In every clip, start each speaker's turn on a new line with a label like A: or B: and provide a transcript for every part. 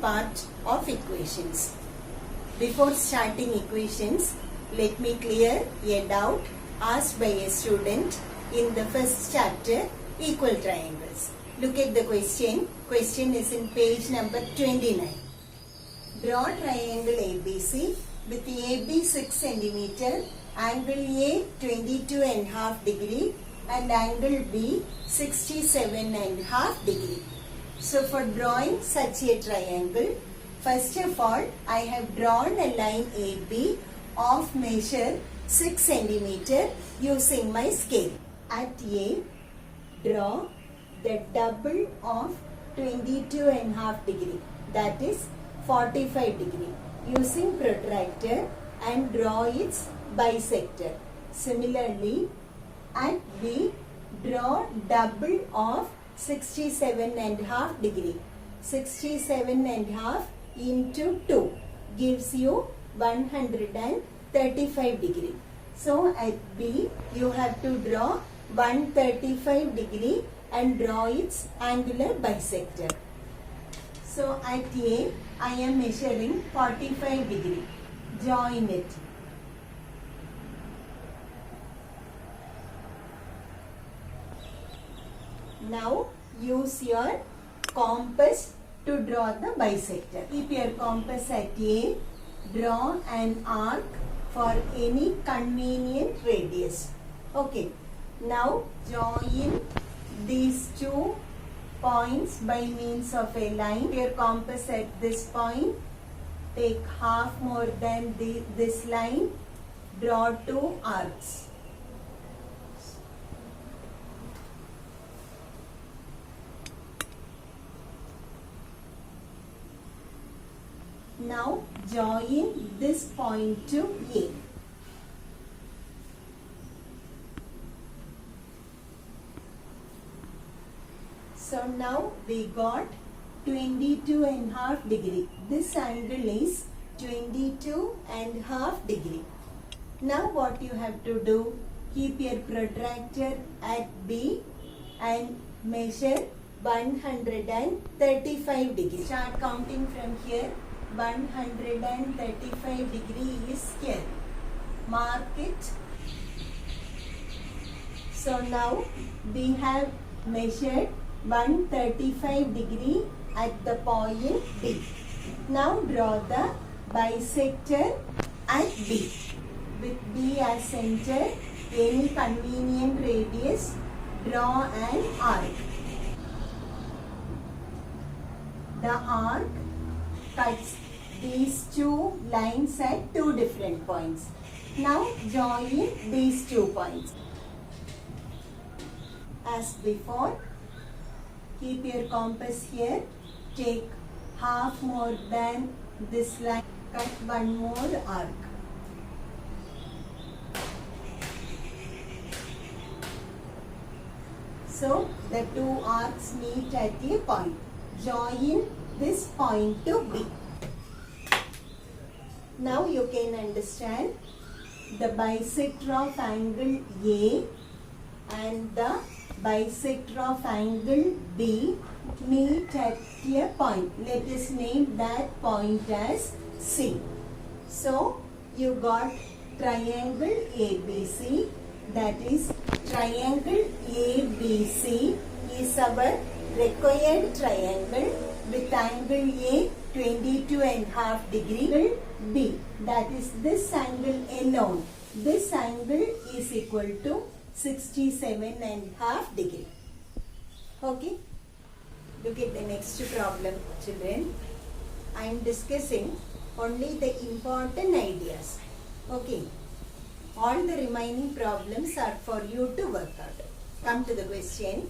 A: part of equations. Before starting equations, let me clear a doubt asked by a student in the first chapter, Equal Triangles. Look at the question. Question is in page number 29. Draw triangle ABC with AB 6 cm, angle A 22.5 degree and angle B 67.5 degree. So for drawing such a triangle, first of all, I have drawn a line AB of measure 6 cm using my scale. At A, draw the double of 22.5 degree, that is 45 degree, using protractor and draw its bisector. Similarly, at B, draw double of 67.5 degree. 67.5 into 2 gives you 135 degree. So at B, you have to draw 135 degree and draw its angular bisector. So at A, I am measuring 45 degree. Join it. Now use your compass to draw the bisector. Keep your compass at A. Draw an arc for any convenient radius. Okay. Now join these two points by means of a line. Your compass at this point. Take half more than this line. Draw two arcs. Now join this point to A. So now we got 22.5 degree. This angle is 22.5 degree. Now what you have to do? Keep your protractor at B and measure 135 degree. Start counting from here. 135 degree is here. Mark it. So now we have measured 135 degree at the point B. Now draw the bisector at B. With B as center, any convenient radius, draw an arc. The arc cuts these two lines at two different points. Now join these 2 points. As before, keep your compass here. Take half more than this line. Cut one more arc. So the two arcs meet at a point. Join this point to B. Now you can understand the bisector of angle A and the bisector of angle B meet at a point. Let us name that point as C. So you got triangle ABC, that is triangle ABC is our required triangle with angle A 22.5 degree, B, that is this angle alone. This angle is equal to 67.5 degree. Okay. Look at the next problem, children. I am discussing only the important ideas. Okay. All the remaining problems are for you to work out. Come to the question.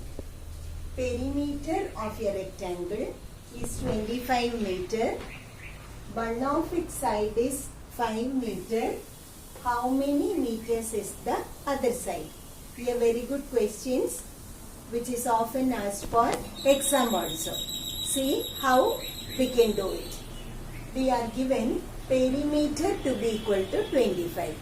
A: Perimeter of a rectangle is 25 meter. One of its side is 5 meter. How many meters is the other side? A very good questions which is often asked for exam also. See how we can do it. We are given perimeter to be equal to 25.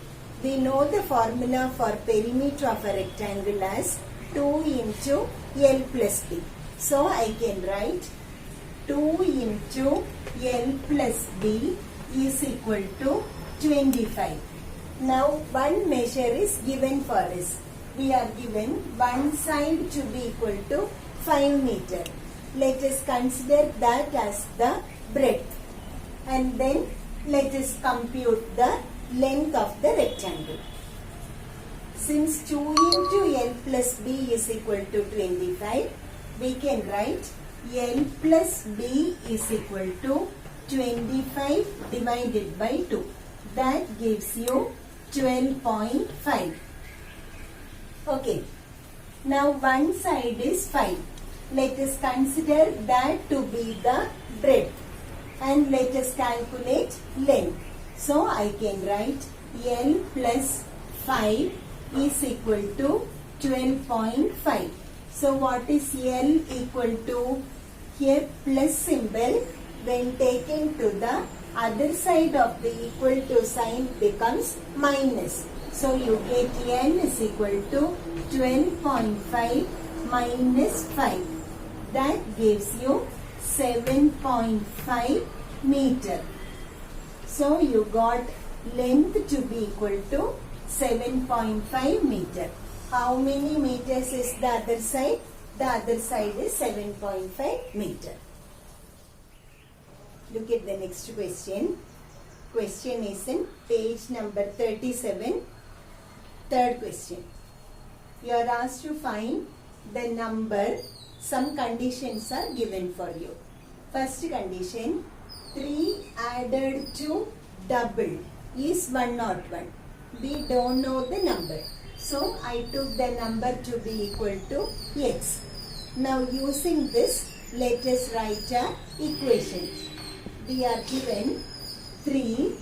A: We know the formula for perimeter of a rectangle as 2 into L plus B. So I can write 2 into L plus B is equal to 25. Now one measure is given for us. We are given one side to be equal to 5 meter. Let us consider that as the breadth, and then let us compute the length of the rectangle. Since 2 into L plus B is equal to 25, we can write L plus B is equal to 25 divided by 2. That gives you 12.5. Okay. Now one side is 5. Let us consider that to be the breadth, and let us calculate length. So I can write L plus 5 is equal to 12.5. So what is L equal to? Here plus symbol when taken to the other side of the equal to sign becomes minus. So you get L is equal to 12.5 minus 5. That gives you 7.5 meter. So you got length to be equal to 7.5 meter. How many meters is the other side? The other side is 7.5 meter. Look at the next question. Question is in page number 37. Third question. You are asked to find the number. Some conditions are given for you. First condition, 3 added to double is 101. We don't know the number. So I took the number to be equal to x. Now using this, let us write a equation. We are given 3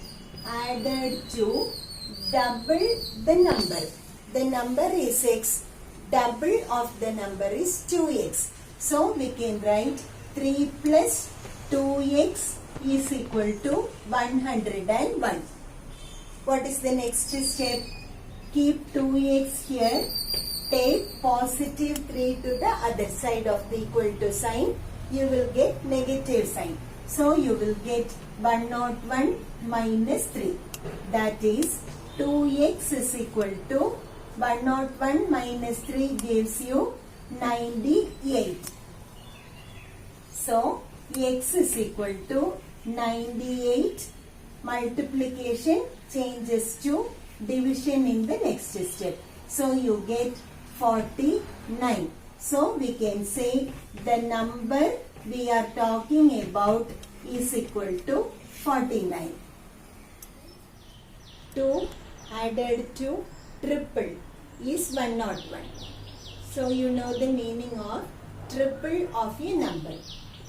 A: added to double the number. The number is x. Double of the number is 2x. So we can write 3 plus 2x is equal to 101. What is the next step? Keep 2x here. Take positive 3 to the other side of the equal to sign. You will get negative sign. So you will get 101 minus 3. That is 2x is equal to 101 minus 3 gives you 98. So x is equal to 98. Multiplication changes to division in the next step. So you get 49. So we can say the number we are talking about is equal to 49. 2 added to triple is 101. So you know the meaning of triple of a number.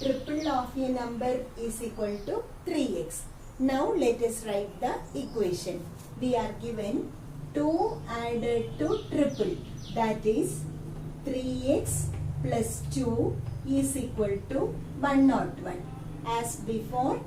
A: Triple of a number is equal to 3x. Now let us write the equation. We are given 2 added to triple, that is 3x plus 2 is equal to 101. As before,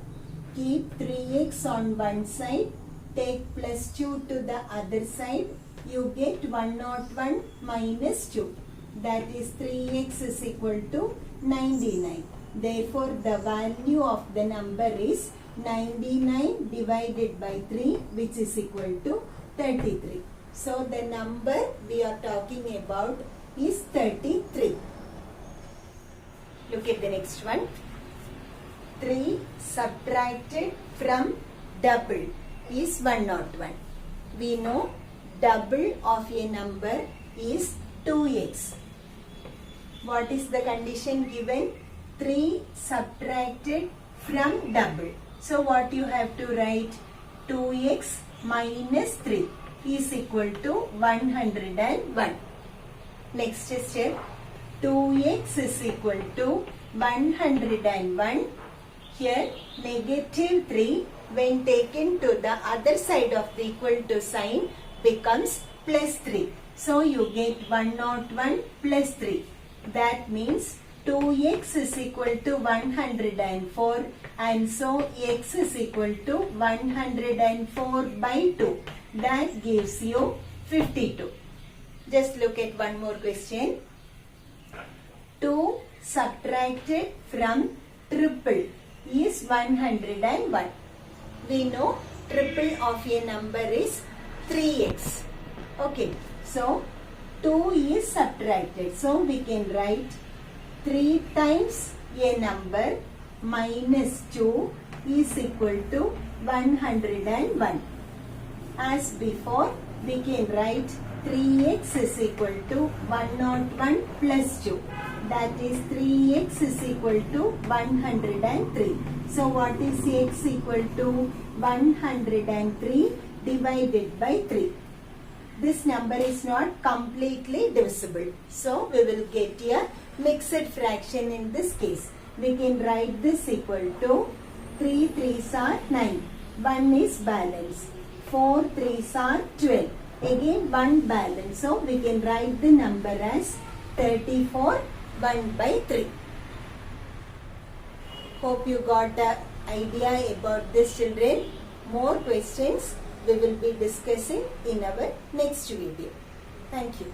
A: keep 3x on one side, take plus 2 to the other side, you get 101 minus 2. That is 3x is equal to 99. Therefore, the value of the number is 99 divided by 3, which is equal to 33. So, the number we are talking about is 33. Look at the next one. 3 subtracted from double is 101. We know double of a number is 2x. What is the condition given? 3 subtracted from double. So what you have to write? 2x minus 3 is equal to 101. Next step, 2x is equal to 101. Here negative 3 when taken to the other side of the equal to sign becomes plus 3. So you get 101 plus 3. That means 2x is equal to 104, and so x is equal to 104 by 2. That gives you 52. Just look at one more question. 2 subtracted from triple is 101. We know triple of a number is 3x. Okay, so 2 is subtracted. So we can write 3 times a number minus 2 is equal to 101. As before, we can write 3x is equal to 101 plus 2. That is 3x is equal to 103. So what is x equal to? 103 divided by 3. This number is not completely divisible. So we will get a mixed fraction in this case. We can write this equal to 3 3s are 9. 1 is balance. 4 3s are 12. Again 1 balance. So we can write the number as 34 1 by 3. Hope you got the idea about this, children. More questions we will be discussing in our next video. Thank you.